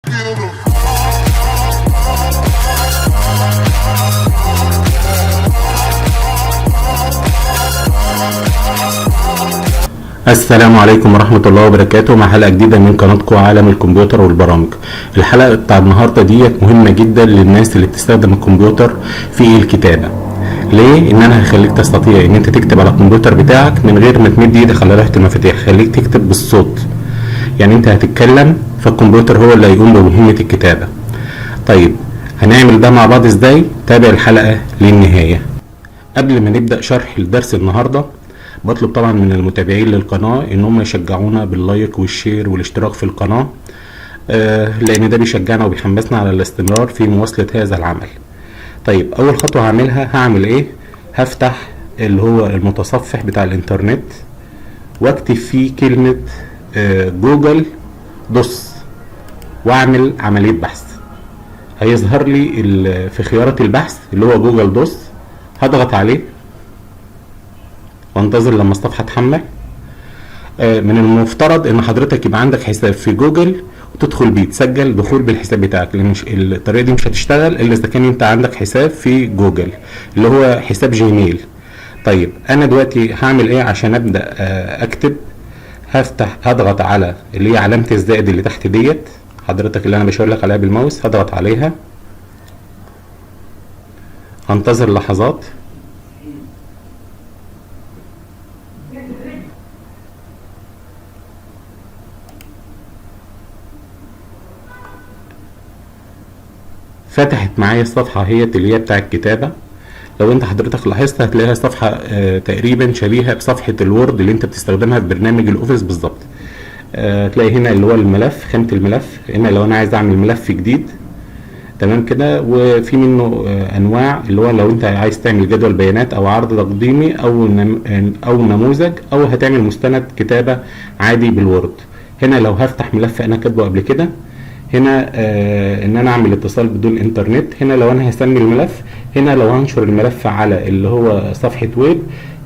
السلام عليكم ورحمة الله وبركاته، مع حلقة جديدة من قناتكم عالم الكمبيوتر والبرامج. الحلقة بتاع النهاردة ديت مهمة جدا للناس اللي بتستخدم الكمبيوتر في الكتابة. ليه؟ ان انا هخليك تستطيع ان انت تكتب على الكمبيوتر بتاعك من غير ما تمد ايدك على لوحة المفاتيح، خليك تكتب بالصوت. يعني انت هتتكلم فالكمبيوتر هو اللي هيقوم بمهمة الكتابة. طيب هنعمل ده مع بعض ازاي؟ تابع الحلقة للنهاية. قبل ما نبدأ شرح الدرس النهاردة، بطلب طبعا من المتابعين للقناة ان هم يشجعونا باللايك والشير والاشتراك في القناة، لان ده بيشجعنا وبيحمسنا على الاستمرار في مواصلة هذا العمل. طيب اول خطوة هعملها، هعمل ايه؟ هفتح اللي هو المتصفح بتاع الانترنت واكتب فيه كلمة جوجل دوس واعمل عملية بحث. هيظهر لي في خيارات البحث اللي هو جوجل دوس، هضغط عليه وانتظر لما الصفحة تحمل. من المفترض ان حضرتك يبقى عندك حساب في جوجل وتدخل بيه، تسجل دخول بالحساب بتاعك، لان الطريقة دي مش هتشتغل الا اذا كان انت عندك حساب في جوجل اللي هو حساب جيميل. طيب انا دلوقتي هعمل ايه عشان ابدأ اكتب؟ هضغط على اللي هي علامة الزائد اللي تحت ديت حضرتك اللي انا بشاور لك عليها بالماوس، هضغط عليها، هنتظر لحظات. فتحت معايا الصفحة اللي هي بتاع الكتابة. لو انت حضرتك لاحظت هتلاقيها صفحة تقريبا شبيهة بصفحة الوورد اللي انت بتستخدمها في برنامج الاوفيس بالظبط. تلاقي هنا اللي هو الملف، خانة الملف. هنا لو انا عايز اعمل ملف جديد، تمام كده. وفي منه انواع، اللي هو لو انت عايز تعمل جدول بيانات او عرض تقديمي او نموذج، او هتعمل مستند كتابة عادي بالوورد. هنا لو هفتح ملف انا كاتبه قبل كده، هنا ان انا اعمل اتصال بدون انترنت. هنا لو انا هسمي الملف، هنا لو هنشر الملف على اللي هو صفحة ويب،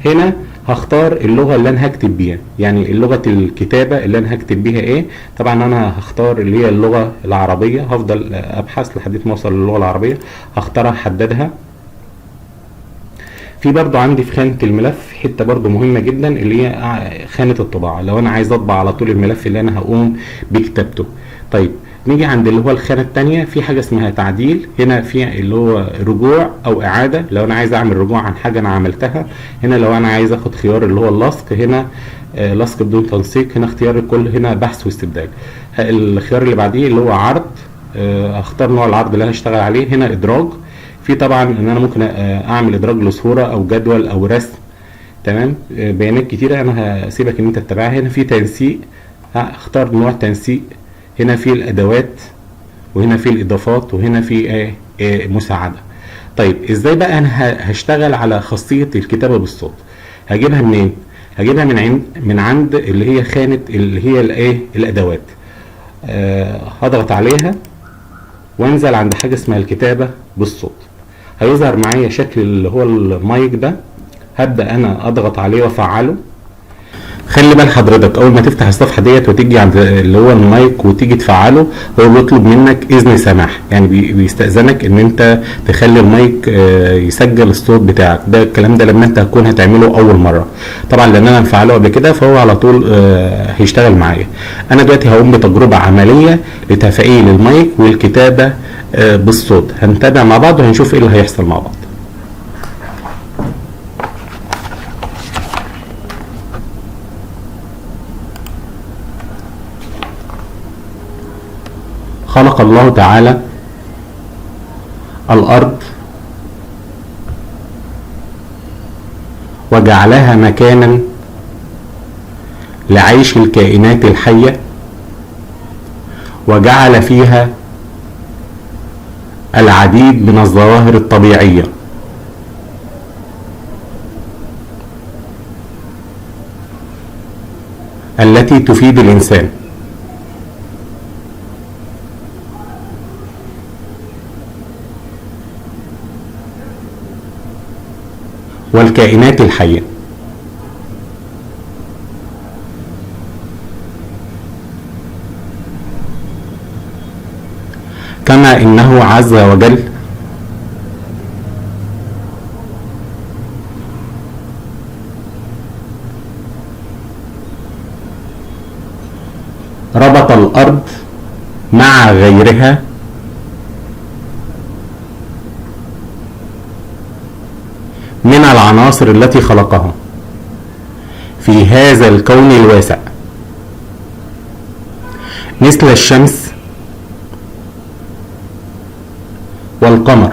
هنا هختار اللغة اللي انا هكتب بيها، يعني اللغة الكتابة اللي انا هكتب بيها ايه. طبعا انا هختار اللي هي اللغة العربية، هفضل ابحث لحد ما اوصل للغة العربية، هختارها احددها. في برضو عندي في خانة الملف حتة برضو مهمة جدا اللي هي خانة الطباعة، لو انا عايز اطبع على طول الملف اللي انا هقوم بكتابته. طيب نيجي عند اللي هو الخانة التانية، في حاجة اسمها تعديل. هنا في اللي هو رجوع او اعادة، لو انا عايز اعمل رجوع عن حاجة انا عملتها. هنا لو انا عايز اخد خيار اللي هو اللصق، هنا لصق بدون تنسيق، هنا اختيار الكل، هنا بحث واستبدال. الخيار اللي بعديه اللي هو عرض، اختار نوع العرض اللي انا هشتغل عليه. هنا ادراج، في طبعا ان انا ممكن اعمل ادراج لصورة او جدول او رسم، تمام. بيانات كتيرة انا هسيبك ان انت تتابعها. هنا في تنسيق، هختار نوع تنسيق. هنا في الادوات، وهنا في الاضافات، وهنا في مساعدة. طيب ازاي بقى انا هشتغل على خاصية الكتابة بالصوت؟ هجيبها منين؟ هجيبها من عند اللي هي خانة اللي هي الادوات. هضغط عليها وانزل عند حاجة اسمها الكتابة بالصوت. هيظهر معايا شكل اللي هو المايك ده، هبدأ انا اضغط عليه وافعله. خلي بال حضرتك اول ما تفتح الصفحه ديت وتيجي عند اللي هو المايك وتيجي تفعله، هو بيطلب منك اذن سماح، يعني بيستاذنك ان انت تخلي المايك يسجل الصوت بتاعك. ده الكلام ده لما انت هتكون هتعمله اول مره. طبعا لان انا مفعله قبل كده فهو على طول هيشتغل معايا. انا دلوقتي هقوم بتجربه عمليه لتفعيل المايك والكتابه بالصوت. هنتابع مع بعض وهنشوف ايه اللي هيحصل مع بعض. خلق الله تعالى الأرض وجعلها مكانا لعيش الكائنات الحية، وجعل فيها العديد من الظواهر الطبيعية التي تفيد الإنسان. والكائنات الحية. كما انه عز وجل ربط الارض مع غيرها من العناصر التي خلقها في هذا الكون الواسع، مثل الشمس والقمر،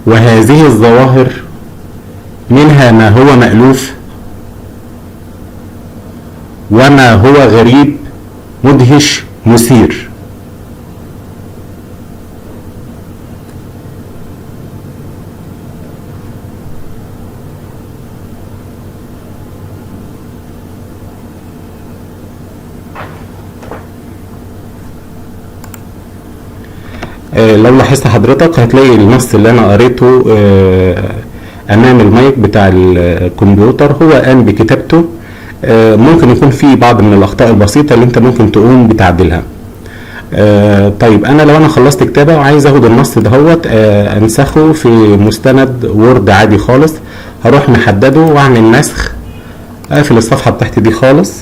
وهذه الظواهر منها ما هو مألوف وما هو غريب مدهش مثير. لو لاحظت حضرتك هتلاقي النص اللي انا قريته امام المايك بتاع الكمبيوتر هو قام بكتابته. ممكن يكون في بعض من الاخطاء البسيطة اللي انت ممكن تقوم بتعديلها. طيب انا لو انا خلصت كتابة وعايز اخد النص دهوت انسخه في مستند وورد عادي خالص، هروح محدده واعمل نسخ، اقفل الصفحة بتاعتي دي خالص،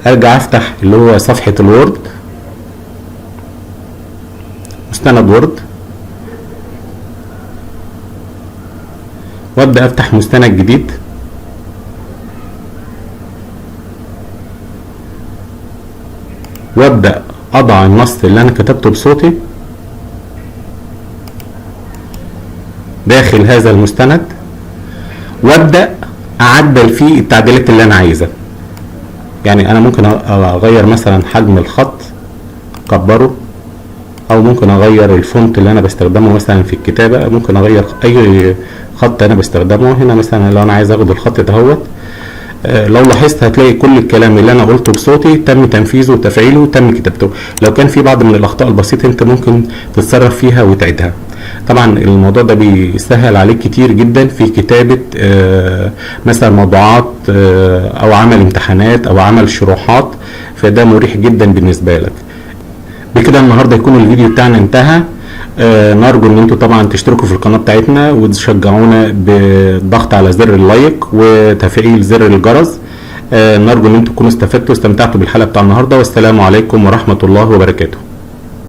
ارجع افتح اللي هو صفحة الوورد، مستند وورد، وابدأ افتح مستند جديد، وابدأ اضع النص اللي انا كتبته بصوتي داخل هذا المستند، وابدأ اعدل فيه التعديلات اللي انا عايزها. يعني انا ممكن اغير مثلا حجم الخط، اكبره، او ممكن اغير الفونت اللي انا بستخدمه مثلا في الكتابة، ممكن اغير اي خط انا بستخدمه. هنا مثلا لو انا عايز اخد الخط دهوت، لو لاحظت هتلاقي كل الكلام اللي انا قلته بصوتي تم تنفيذه وتفعيله وتم كتابته. لو كان في بعض من الاخطاء البسيطة انت ممكن تتصرف فيها وتعيدها. طبعا الموضوع ده بيسهل عليك كتير جدا في كتابة مثلا موضوعات او عمل امتحانات او عمل شروحات، فده مريح جدا بالنسبة لك. بكده النهاردة يكون الفيديو بتاعنا انتهى. نرجو ان انتوا طبعا تشتركوا في القناة بتاعتنا وتشجعونا بالضغط على زر اللايك وتفعيل زر الجرس. نرجو ان انتوا تكونوا استفدتوا واستمتعتوا بالحلقة بتاع النهاردة، والسلام عليكم ورحمة الله وبركاته.